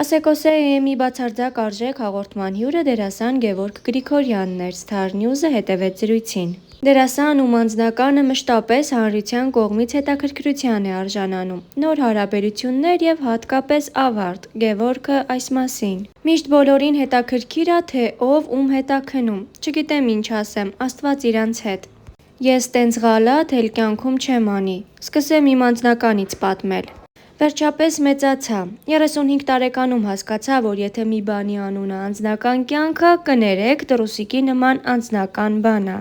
Ասեկոսեի բացարձակ արժեք հաղորդման հյուրը դերասան Գևորգ Գրիգորյանն էր, Star News-ը հետևեց զրույցին։ Դերասան, ում անձնականը մշտապես հանրության կողմից հետաքրքրության է արժանանում, նոր հարաբերություններ և հատկապես ավարտ, Գևորգը այս մասին. «Միշտ բոլորին հետաքրքիր ա, թե ով ում հետ ա քնում, չգիտեմ ինչ ասեմ, Աստված իրանց հետ։ Ես տենց ղալաթ էլ կյանքում չեմ անի, սկսեմ իմ անձնականից պատմել։ Վերջապես մեծացա, 35 տարեկանում հասկացա, որ եթե մի բանի անունը անձնական կյանք ա, կներեք տռուսիկի նման անձնական բան ա։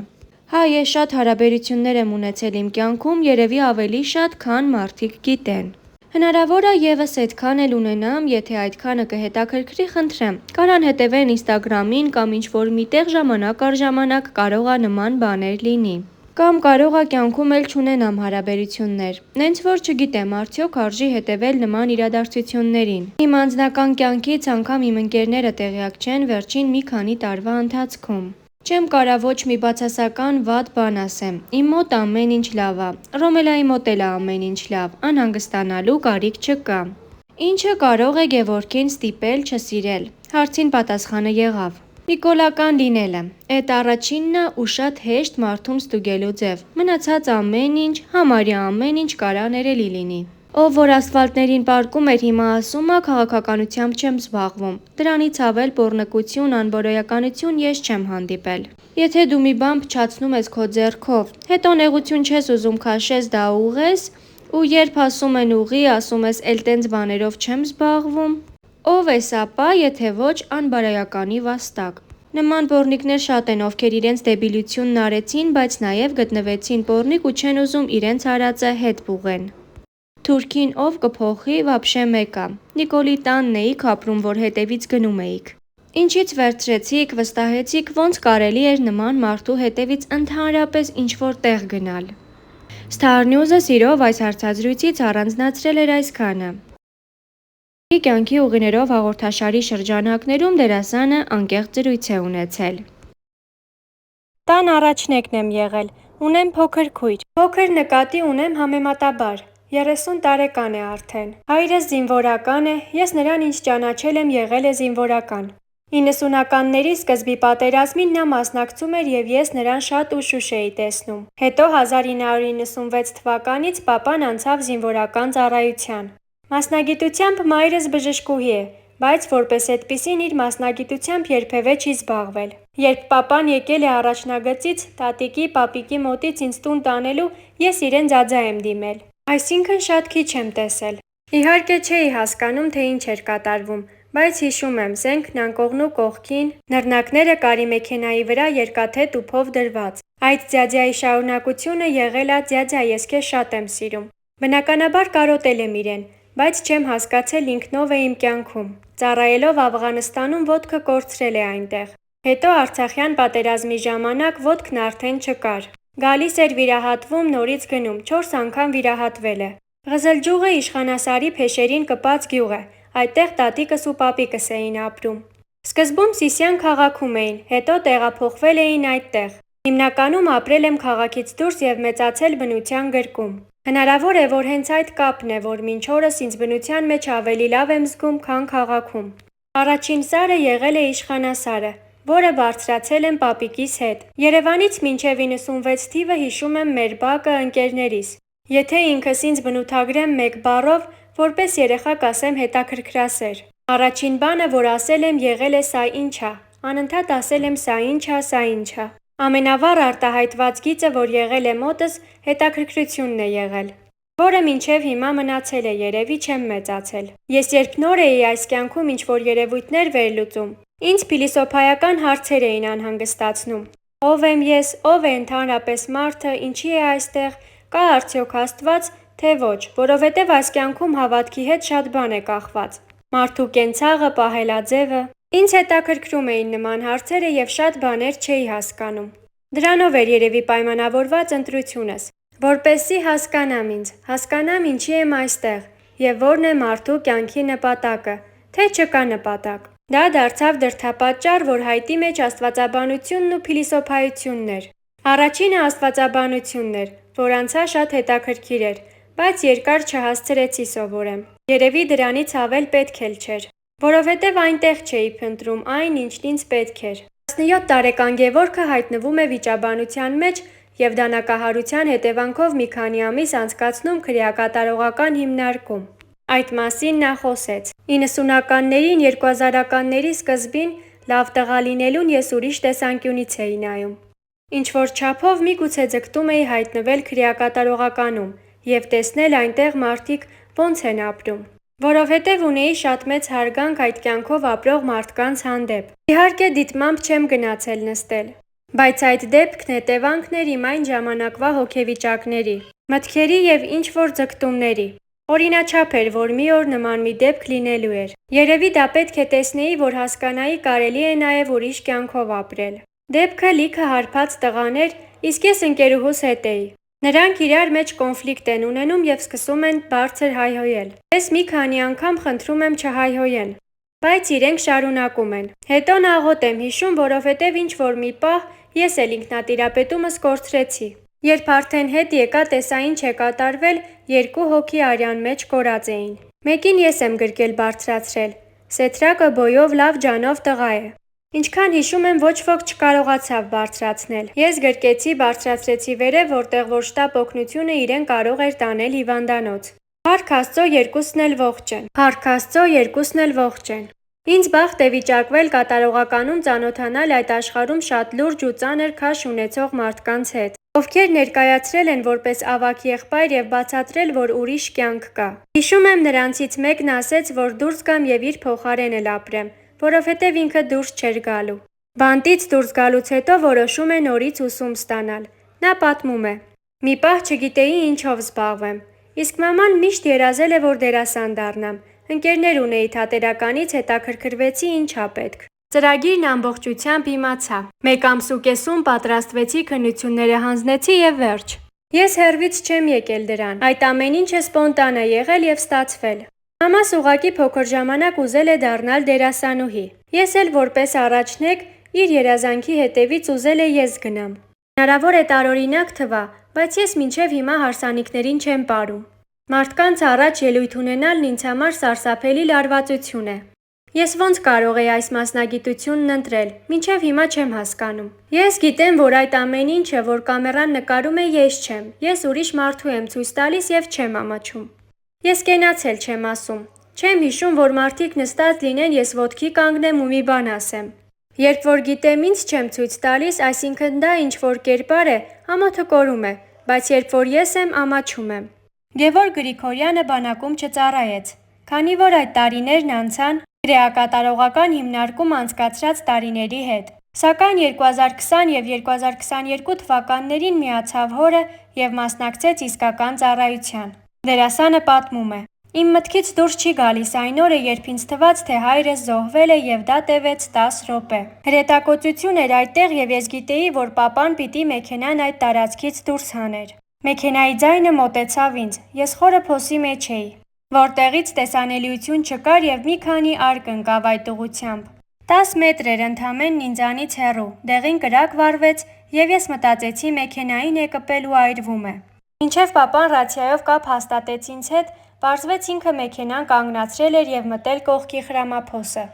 Հա, ես շատ հարաբերություններ եմ ունեցել իմ կյանքում, երևի ավելի շատ, քան մարդիկ գիտեն։ Հնարավոր ա ևս էդքան էլ ունենամ, եթե այդքանը կհետաքրքրի, խնդրեմ, կարան հետևեն ինստագրամին կամ ինչ-որ միտեղ ժամանակ առ ժամանակ կարող ա նման բաներ լինի։ Կամ կարող ա կյանքում էլ չունենամ հարաբերություններ, նենց որ չգիտեմ արդյոք արժի հետևել նման իրադարձություններին։ Իմ անձնական կյանքից անգամ իմ ընկերները տեղյակ չեն վերջին մի քանի տարվա ընթացքում։ Չեմ կարա ոչ մի բացասական վատ բան ասեմ, իմ մոտ ամեն ինչ լավ ա, Ռոմելայի մոտ էլ ա ամեն ինչ լավ, անհանգստանալու կարիք չկա։ Ինչը կարող է Գևորգին ստիպել չսիրել։ Հարցին պատասխանը եղավ. Նիկոլական լինելը, էդ առաջինն ա ու շատ հեշտ մարդում ստուգելու ձև, մնացած ամեն ինչ, համարյա ամեն ինչ կարա ներելի լինի։ Ով որ ասֆալտներին պառկում էր հիմա ասում ա քաղաքականությամբ չեմ զբաղվում, դրանից ավել պոռնկություն, անբարոյականություն ես չեմ հանդիպել։ Եթե դու մի բան փչացնում ես քո ձեռքով, հետո նեղություն չես ուզում քաշես դա ուղղես, ու երբ ասում են ուղղի, ասում ես էլ տենց բաներով չեմ զբաղվում։ Ով ես ապա, եթե ոչ անբարոյականի վաստակ։ Նման պոռնիկներ շատ են, ովքեր իրենց դեբիլությունն արեցին, բայց նաև գտնվեցին պոռնիկ ու չեն ուզում իրենց արածը հետ պուղեն։ Թուրքին ով կփոխի, վաբշե մեկ ա։ Նիկոլի տանն էիք ապրում, որ հետևից գնում էիք։ Ինչից վերցրեցիք, վստահեցիք, ոնց կարելի էր նման մարդու հետևից ընդհանրապես ինչ-որ տեղ գնալ։ Star News-ը սիրով այս հարցազրույցից առանձնացրել էր այսքանը. Կյանքի ուղիներով հաղորդաշարի շրջանակներում դերասանը անկեղծ զրույց է ունեցել։ Տան առաջնեկն եմ եղել, ունեմ փոքր քույր, փոքր նկատի ունեմ համեմատաբար, 30 տարեկան է արդեն։ Հայրս զինվորական է, ես նրան ինչ ճանաչել եմ եղել է զինվորական։ 90-ականների սկզբի պատերազմին նա մասնակցում էր և ես նրան շատ ուշուշ էի տեսնում։ Հետո 1996 թվականից պապան անցավ զինվորական ծառայության։ Մասնագիտությամբ մայրս բժշկուհի է, բայց որպես էդպիսին իր մասնագիտությամբ երբևէ չի զբաղվել։ Երբ պապան եկել է առաջնագծից, տատիկի, պապիկի մոտից ինձ տուն տանելու, ես իրեն ձաձա եմ դիմել։ Այսինքն շատ քիչ եմ տեսել։ Իհարկե չէի հասկանում, թե ինչ էր կատարվում, բայց հիշում եմ զենքն անկողնու կողքին, նռնակները կարի մեքենայի վրա երկաթե տուփով դրված։ Այդ ձյաձյայի շարունակությունը եղել ա ձյաձա, ես քեզ շատ եմ սիրում։ Բնականաբար կարոտել եմ իրեն, բայց չեմ հասկացել ինքնով է իմ կյանքում։ Ծառայելով Աֆղանստանում ոտքը կորցրել է այնտեղ։ Հետո Արցախյան պատերազմի ժամանակ ոտքն արդեն չկար։ Գալիս էր վիրահատվում, նորից գնում, 4 անգամ վիրահատվել է։ Ղզլջուղը Իշխանասարի փեշերին կպած գյուղ է, այդտեղ տատիկս ու պապիկս էին ապրում։ Սկզբում Սիսիան քաղաքում էին, հետո տեղափոխվել էին այդտեղ։ Հիմնականում ապրել եմ քաղաքից դուրս և մեծացել բնության գրկում։ Հնարավոր է, որ հենց այդ կապն է, որ մինչ օրս ինձ բնության մեջ ավելի լավ եմ զգում, քան քաղաքում։ Առաջին սարը եղել է Իշխանասարը, որը բարձրացել եմ պապիկիս հետ։ Երևանից մինչև 96 թիվը հիշում եմ մեր բակը ընկերներիս։ Եթե ինքս ինձ բնութագրեմ մեկ բառով, որպես երեխա կասեմ հետաքրքրասեր։ Առաջին բանը, որ ասել եմ, եղել է սա ինչ ա, անընդհատ ասել եմ սա ինչ ա, սա ինչ ա։ Ամենավառ արտահայտված գիծը, որ եղել է մոտս, հետաքրքրությունն է եղել, որը մինչև հիմա մնացել է, երևի չեմ մեծացել։ Ես երբ նոր էի այս կյանքում ինչ-որ երևույթներ վերլուծում, ինձ փիլիսոփայական հարցեր էին անհանգստացնում։ Ով եմ ես, ով է ընդհանրապես մարդը, ինչի է այստեղ, կա արդյոք Աստված, թե ոչ, որովհետև այս կյանքում հավատքի հետ շատ բան է կախված։ Մարդու կենցաղը, պահելաձևը։ Ինձ հետաքրքրում էին նման հարցերը և շատ բաներ չէի հասկանում։ Դրանով էր երևի պայմանավորված ընտրությունս, որպեսզի հասկանամ ինձ, հասկանամ ինչի եմ այստեղ և որն է մարդու կյանքի նպատակը, թե չկա նպատակ։ Դա դարձավ դրդապատճառ, որ հայտի մեջ աստվածաբանությունն ու փիլիսոփայությունն էր։ Առաջինը աստվածաբանությունն էր, որ անցա շատ հետաքրքիր էր, բայց երկար չհասցրեցի սովորեմ։ Երևի դրանից ավել պետք էլ չէր։ որովհետև այնտեղ չէի փնտրում այն, ինչն ինձ պետք էր։ 17 տարեկան Գևորգը հայտնվում է վիճաբանության մեջ և դանակահարության հետևանքով մի քանի ամիս անցկացնում քրեակատարողական հիմնարկում։ Այդ մասին նա խոսեց. 90-ականներին, 2000-ականների սկզբին լավ տղա լինելուն ես ուրիշ տեսանկյունից էի նայում։ Ինչ-որ չափով միգուցե ձգտում էի հայտնվել քրեակատարողականում և տեսնել այնտեղ մարդիկ ոնց են ապրում, որովհետև ունեի շատ մեծ հարգանք այդ կյանքով ապրող մարդկանց հանդեպ։ Իհարկե դիտմամբ չեմ գնացել նստել, բայց այդ դեպքն հետևանքն էր իմ այն ժամանակվա հոգեվիճակների, մտքերի և ինչ-որ ձգտումների։ Օրինաչափ էր, որ մի օր նման մի դեպք լինելու էր։ Երևի դա պետք է տեսնեի, որ հասկանայի կարելի է նաև ուրիշ կյանքով ապրել։ Դեպքը լիքը հարբած տղաներ, իսկ ես ընկերուհուս հետ էի։ Նրանք իրար մեջ կոնֆլիկտ են ունենում և սկսում են բարձր հայհոյել։ Ես մի քանի անգամ խնդրում եմ չհայհոյեն, բայց իրենք շարունակում են։ Հետո նաղոտ եմ հիշում, որովհետև ինչ-որ մի պահ ես էլ ինքնատիրապետումս կորցրեցի։ Երբ արդեն հետ եկա, տեսա ինչ է կատարվել, երկու հոգի արյան մեջ կորած էին։ Մեկին ես եմ գրկել բարձրացրել։ Սեթրակը բոյով լավ ջանով տղա է։ Ինչքան հիշում եմ, ոչ ոք չկարողացավ բարձրացնել։ Ես գրկեցի, բարձրացրեցի վերև, որտեղ որ շտապ օգնությունը իրեն կարող էր տանել հիվանդանոց։ Փառք Աստծո, երկուսն էլ ողջ են։ Փառք Աստծո, երկուսն էլ ողջ են։ Ինձ բախտ է վիճակվել կատարողականում ծանոթանալ այդ աշխարհում շատ լուրջ ու ծանր քաշ ունեցող մարդկանց հետ, ովքեր ներկայացրել են որպես ավագ եղբայր և բացատրել, որ ուրիշ կյանք կա։ Հիշում եմ նրանցից մեկն ասեց, որ դուրս գամ և իր փոխարեն էլ ապրեմ, որովհետև ինքը դուրս չէր գալու։ Բանտից դուրս գալուց հետո որոշում է նորից ուսում ստանալ։ Նա պատմում է. «Մի պահ չգիտեի ինչով զբաղվեմ, իսկ մաման միշտ երազել է, որ դերասան դառնամ։ Ընկերներ ունեի թատերականից, հետաքրքրվեցի ինչ ա պետք։ Ծրագիրն ամբողջությամբ իմացա։ 1 ամսուկեսում պատրաստվեցի, քննությունները հանձնեցի և վերջ։ Ես հեռվից չեմ եկել դրան, այդ ամեն ինչը սպոնտան է եղել և ստացվել։ Մամաս ուղղակի փոքր ժամանակ ուզել է դառնալ դերասանուհի։ Ես էլ որպես առաջնեկ իր երազանքի հետևից ուզել է ես գնամ։ Հնարավոր է տարօրինակ թվա, բայց ես մինչև հիմա հարսանիքներին չեմ պարում։ Մարդկանց առաջ ելույթ ունենալն ինձ համար սարսափելի լարվածություն է։ Ես ոնց կարող էի այս մասնագիտությունն ընտրել, մինչև հիմա չեմ հասկանում։ Ես գիտեմ, որ այդ ամեն ինչը, որ կամերան նկարում է, ես չեմ։ Ես ուրիշ մարդու եմ ցույց տալիս և չեմ ամաչում։ Ես կենացել չեմ ասում։ Չեմ հիշում, որ մարդիկ նստած լինեն, ես ոտքի կանգնեմ ու մի բան ասեմ։ Երբ որ գիտեմ ինձ չեմ ցույց տալիս, այսինքն դա ինչ-որ կերպար է, ամոթը կորում է, բայց երբ որ ես եմ, ամաչում եմ։ Գևորգ Գրիգորյանը բանակում չծառայեց, քանի որ այդ տարիներն անցան քրեակատարողական հիմնարկում անցկացրած տարիների հետ։ Սակայն 2020 և 2022 թվականներին միացավ հորը և մասնակցեց իսկական ծառայության։ Դերասանը պատմում է. «Իմ մտքից դուրս չի գալիս այն օրը, երբ ինձ թվաց, թե հայրս զոհվել է և դա տևեց 10 րոպե։ Հրետակոծություն էր այդտեղ և ես գիտեի, որ պապան պիտի մեքենան այդ տարածքից դուրս հաներ։ Մեքենայի ձայնը մոտեցավ ինձ, ես խորը փոսի մեջ էի, որտեղից տեսանելիություն չկար և մի քանի արգ ընկավ այդ ուղղությամբ։ 10 մետր էր ընդամենն ինձանից հեռու, դեղին կրակ վառվեց և ես մտածեցի մեքենային է կպել ու այրվում է։ Մինչև պապան ռացիայով կապ հաստատեց ինձ հետ, պարզվեց ինքը մեքենան կանգնացրել էր և մտել կողքի խրամափոսը։